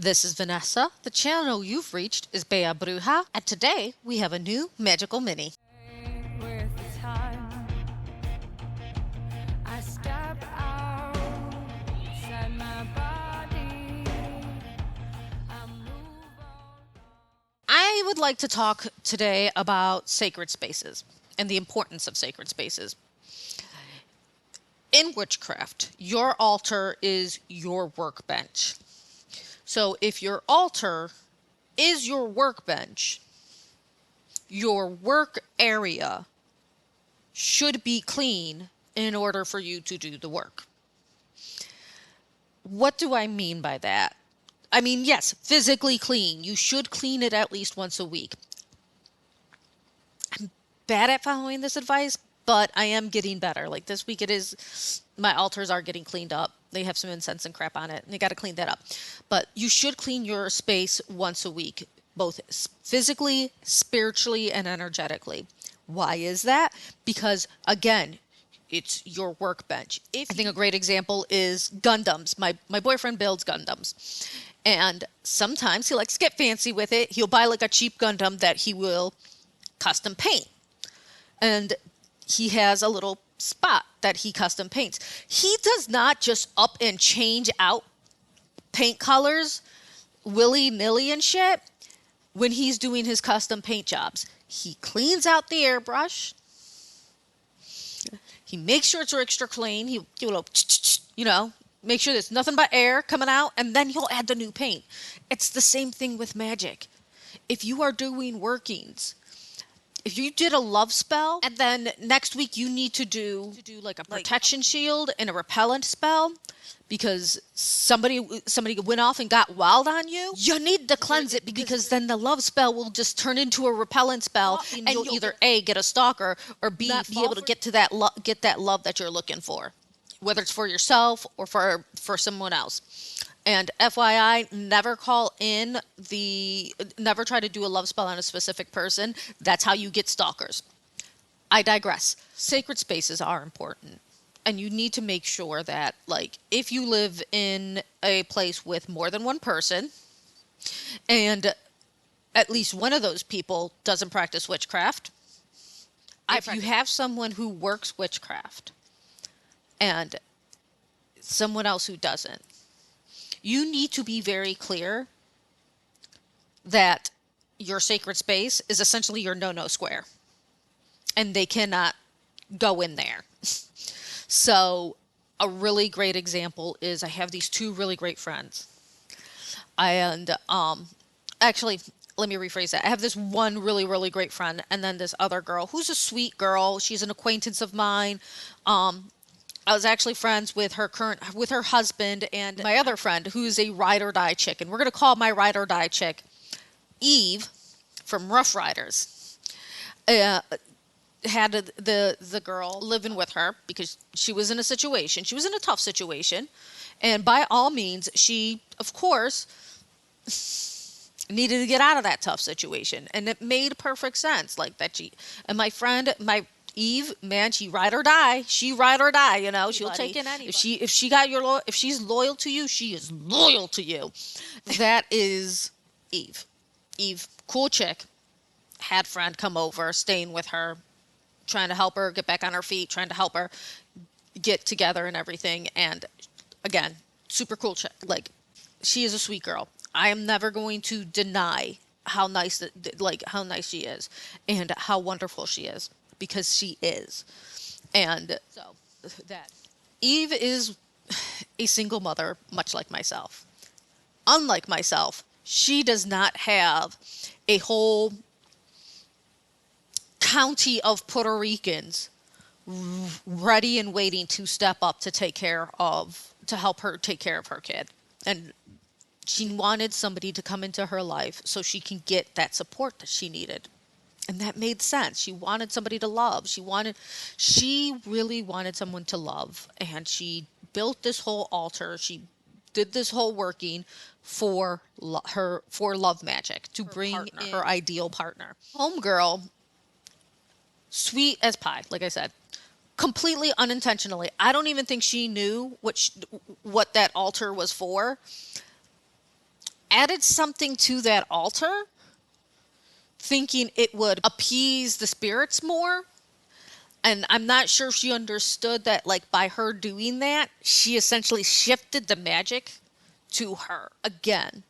This is Vanessa. The channel you've reached is Bea Bruja, and today we have a new magical mini. With the time I step outside my body, I move on. I would like to talk today about sacred spaces and the importance of sacred spaces. In witchcraft, your altar is your workbench. So if your altar is your workbench, your work area should be clean in order for you to do the work. What do I mean by that? I mean, yes, physically clean. You should clean it at least once a week. I'm bad at following this advice, but I am getting better. Like this week, my altars are getting cleaned up. They have some incense and crap on it, and you got to clean that up. But you should clean your space once a week, both physically, spiritually, and energetically. Why is that? Because again, it's your workbench. I think a great example is Gundams. My boyfriend builds Gundams. And sometimes he likes to get fancy with it. He'll buy like a cheap Gundam that he will custom paint. And he has a little spot that he custom paints. He does not just up and change out paint colors willy-nilly and shit when he's doing his custom paint jobs. He cleans out the airbrush. He makes sure it's extra clean. He'll make sure there's nothing but air coming out, and then he'll add the new paint. It's the same thing with magic. If you are doing workings, if you did a love spell, and then next week you need to do like a protection shield and a repellent spell because somebody went off and got wild on you, you need to cleanse it because then the love spell will just turn into a repellent spell, and you'll either A, get a stalker, or B, be able to get to get that love that you're looking for, whether it's for yourself or for someone else. And FYI, never try to do a love spell on a specific person. That's how you get stalkers. I digress. Sacred spaces are important. And you need to make sure that, like, if you live in a place with more than one person, and at least one of those people doesn't practice witchcraft, if you have someone who works witchcraft and someone else who doesn't, you need to be very clear that your sacred space is essentially your no-no square, and they cannot go in there. So a really great example is I have these two really great friends. And actually, let me rephrase that. I have this one really, really great friend, and then this other girl who's a sweet girl. She's an acquaintance of mine. I was actually friends with her husband and my other friend who's a ride or die chick. And we're going to call my ride or die chick Eve from Rough Riders. Had the girl living with her because she was in a situation. She was in a tough situation. And by all means, she, of course, needed to get out of that tough situation. And it made perfect sense. Like that and my friend, my Eve, man, she ride or die. She'll take in anybody. If she's loyal to you, she is loyal to you. That is Eve. Eve, cool chick, had friend come over, staying with her, trying to help her get back on her feet, trying to help her get together and everything. And again, super cool chick. Like, she is a sweet girl. I am never going to deny how nice she is and how wonderful she is, because she is. And so that Eve is a single mother, much like myself. Unlike myself, she does not have a whole county of Puerto Ricans ready and waiting to step up to help her take care of her kid. And she wanted somebody to come into her life so she can get that support that she needed. And that made sense. She wanted somebody to love. She really wanted someone to love. And she built this whole altar. She did this whole working for love magic, to bring in her ideal partner. Homegirl, sweet as pie, like I said, completely unintentionally. I don't even think she knew what that altar was for. added something to that altar, thinking it would appease the spirits more. And I'm not sure if she understood that, like, by her doing that, she essentially shifted the magic to her. Again,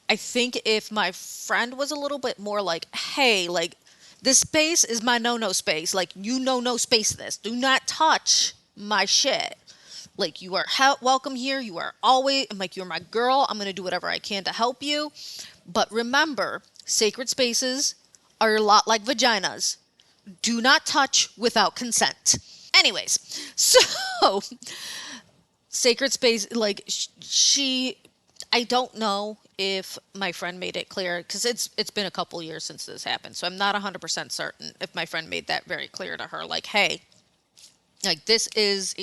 I think if my friend was a little bit more like, hey, like, this space is my no space. Like, you know, no space this. Do not touch my shit. Like, you are welcome here. You are always, I'm like, you're my girl. I'm going to do whatever I can to help you. But remember, sacred spaces are a lot like vaginas. Do not touch without consent. Anyways, so sacred space, like, she, I don't know if my friend made it clear, because it's been a couple years since this happened, so I'm not 100% certain if my friend made that very clear to her, like, hey, like, this is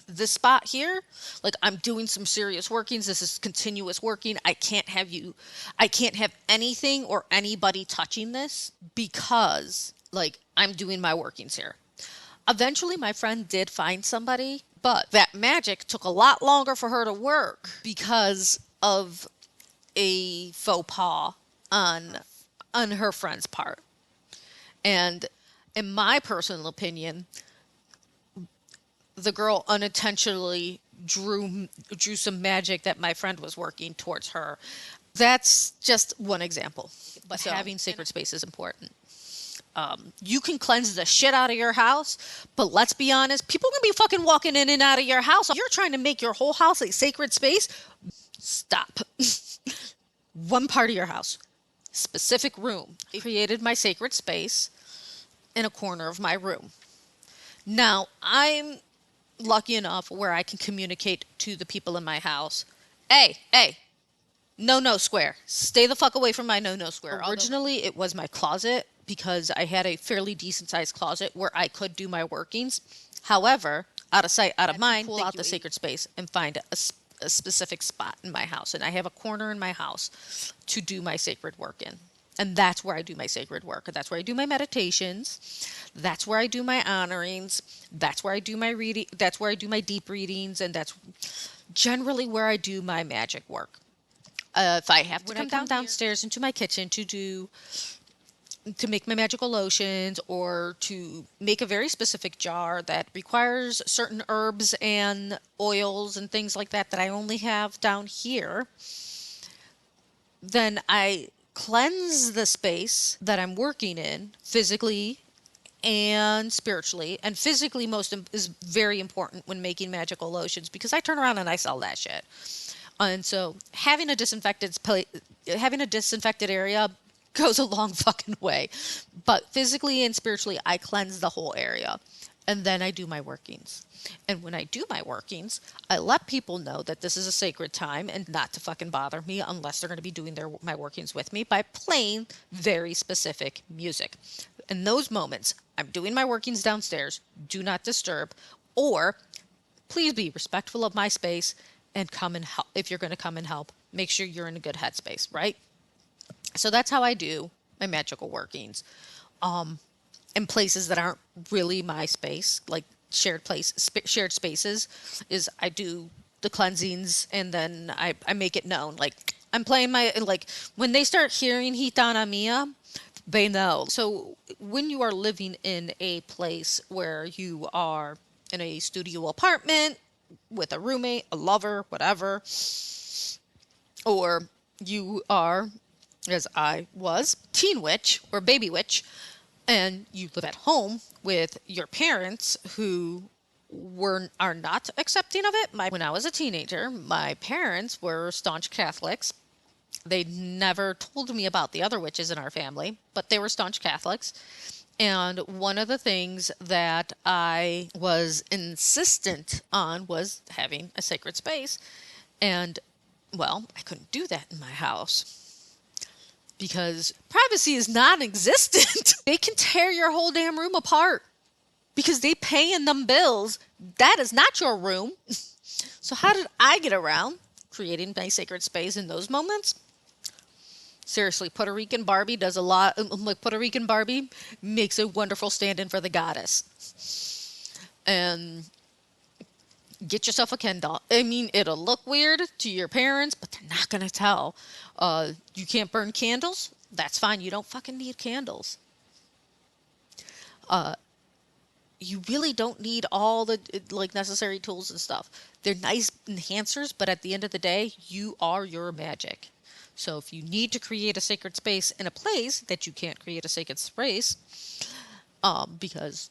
this spot here, like, I'm doing some serious workings, this is continuous working, I can't have anything or anybody touching this, because, like, I'm doing my workings here. Eventually, my friend did find somebody, but that magic took a lot longer for her to work because of a faux pas on her friend's part. And in my personal opinion, the girl unintentionally drew some magic that my friend was working towards her. That's just one example. But so, having sacred space is important. You can cleanse the shit out of your house, but let's be honest, people can be fucking walking in and out of your house. You're trying to make your whole house a sacred space. Stop. One part of your house, specific room. I created my sacred space in a corner of my room. Now, I'm lucky enough where I can communicate to the people in my house, hey, no square. Stay the fuck away from my no square. Originally, it was my closet because I had a fairly decent sized closet where I could do my workings. However, out of sight, out of mind, pull out the sacred space and find a specific spot in my house. And I have a corner in my house to do my sacred work in. And that's where I do my sacred work. That's where I do my meditations. That's where I do my honorings. That's where I do my reading. That's where I do my deep readings. And that's generally where I do my magic work. If I have to come downstairs into my kitchen to make my magical lotions or to make a very specific jar that requires certain herbs and oils and things like that I only have down here, then I cleanse the space that I'm working in physically and spiritually. And physically is very important when making magical lotions because I turn around and I sell that shit. And so having a disinfected area goes a long fucking way. But physically and spiritually, I cleanse the whole area. And then I do my workings. And when I do my workings, I let people know that this is a sacred time and not to fucking bother me unless they're going to be doing my workings with me by playing very specific music. In those moments, I'm doing my workings downstairs. Do not disturb. Or please be respectful of my space and come and help. If you're going to come and help, make sure you're in a good headspace, right? So that's how I do my magical workings. In places that aren't really my space, like shared spaces, is I do the cleansings and then I make it known. Like I'm playing like when they start hearing Gitana Mia, they know. So when you are living in a place where you are in a studio apartment with a roommate, a lover, whatever, or you are, as I was, teen witch or baby witch, and you live at home with your parents who are not accepting of it. When I was a teenager, my parents were staunch Catholics. They never told me about the other witches in our family, but they were staunch Catholics. And one of the things that I was insistent on was having a sacred space. And, well, I couldn't do that in my house because privacy is non-existent. They can tear your whole damn room apart because they pay in them bills. That is not your room. So how did I get around creating my sacred space in those moments? Seriously, Puerto Rican Barbie does a lot. Like Puerto Rican Barbie makes a wonderful stand-in for the goddess. And Get yourself a Ken doll. I mean, it'll look weird to your parents, but they're not gonna tell. You can't burn candles? That's fine. You don't fucking need candles. You really don't need all the like necessary tools and stuff. They're nice enhancers, but at the end of the day, you are your magic. So if you need to create a sacred space in a place that you can't create a sacred space, because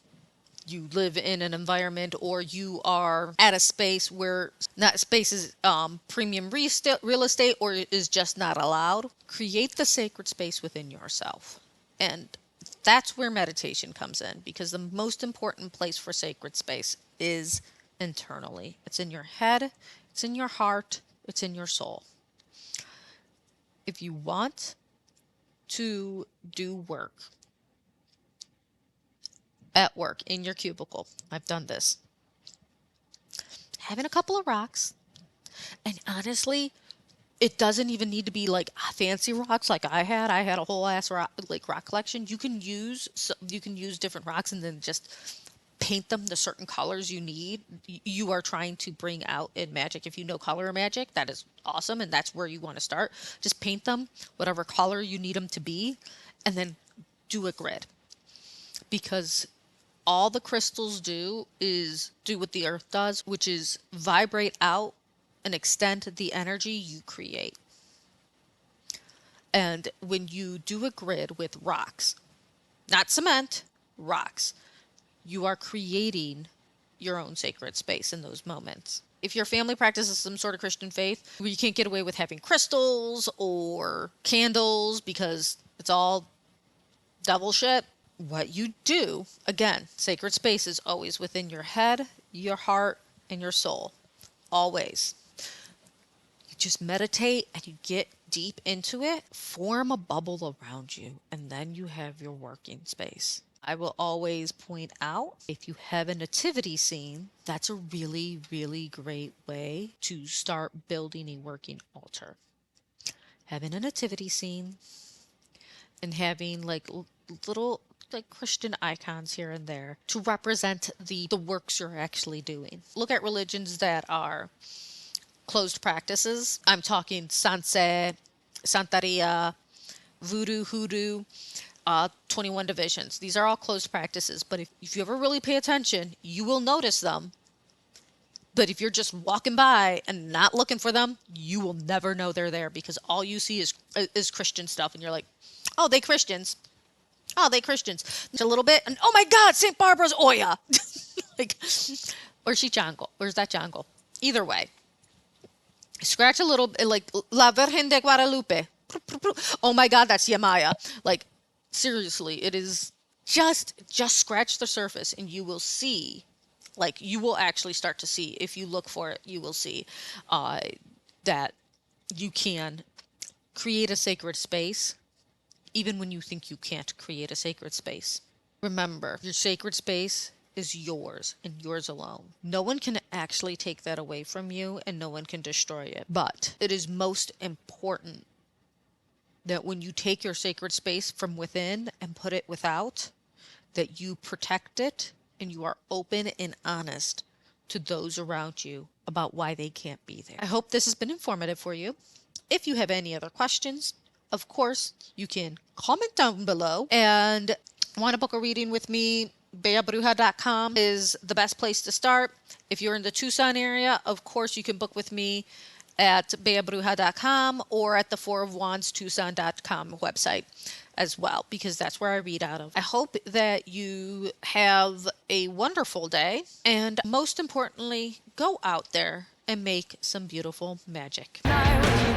you live in an environment or you are at a space where that space is premium real estate or is just not allowed, create the sacred space within yourself. And that's where meditation comes in, because the most important place for sacred space is internally. It's in your head, it's in your heart, it's in your soul. If you want to do work at work in your cubicle, I've done this. Having a couple of rocks, and honestly, it doesn't even need to be like fancy rocks like I had. I had a whole ass rock collection. You can use different rocks and then just paint them the certain colors you need. You are trying to bring out in magic. If you know color magic, that is awesome, and that's where you want to start. Just paint them whatever color you need them to be, and then do a grid, because all the crystals do is do what the earth does, which is vibrate out and extend the energy you create. And when you do a grid with rocks, not cement, rocks, you are creating your own sacred space in those moments. If your family practices some sort of Christian faith where you can't get away with having crystals or candles because it's all devil shit, what you do, again, sacred space is always within your head, your heart, and your soul. Always. You just meditate and you get deep into it, form a bubble around you, and then you have your working space. I will always point out, if you have a nativity scene, that's a really, really great way to start building a working altar. Having a nativity scene and having like little like Christian icons here and there to represent the works you're actually doing. Look at religions that are closed practices. I'm talking Sanse, Santeria, Voodoo, Hoodoo, 21 divisions. These are all closed practices, but if you ever really pay attention, you will notice them. But if you're just walking by and not looking for them, you will never know they're there, because all you see is Christian stuff, and you're like, oh, they Christians. Oh, they Christians. A little bit, and oh my God, St. Barbara's Oya. Like, or she Jango. Where's that Jango? Either way. Scratch a little bit, like La Virgen de Guadalupe. Oh my God, that's Yamaya. Like, seriously, it is just scratch the surface and you will see, like, you will actually start to see, if you look for it, you will see that you can create a sacred space even when you think you can't create a sacred space. Remember, your sacred space is yours and yours alone. No one can actually take that away from you, and no one can destroy it. But it is most important that when you take your sacred space from within and put it without, that you protect it and you are open and honest to those around you about why they can't be there. I hope this has been informative for you. If you have any other questions, of course, you can comment down below. And want to book a reading with me, beabruja.com is the best place to start. If you're in the Tucson area, of course, you can book with me at beabruja.com or at the Four of Wands Tucson.com website as well, because that's where I read out of. I hope that you have a wonderful day, and most importantly, go out there and make some beautiful magic. I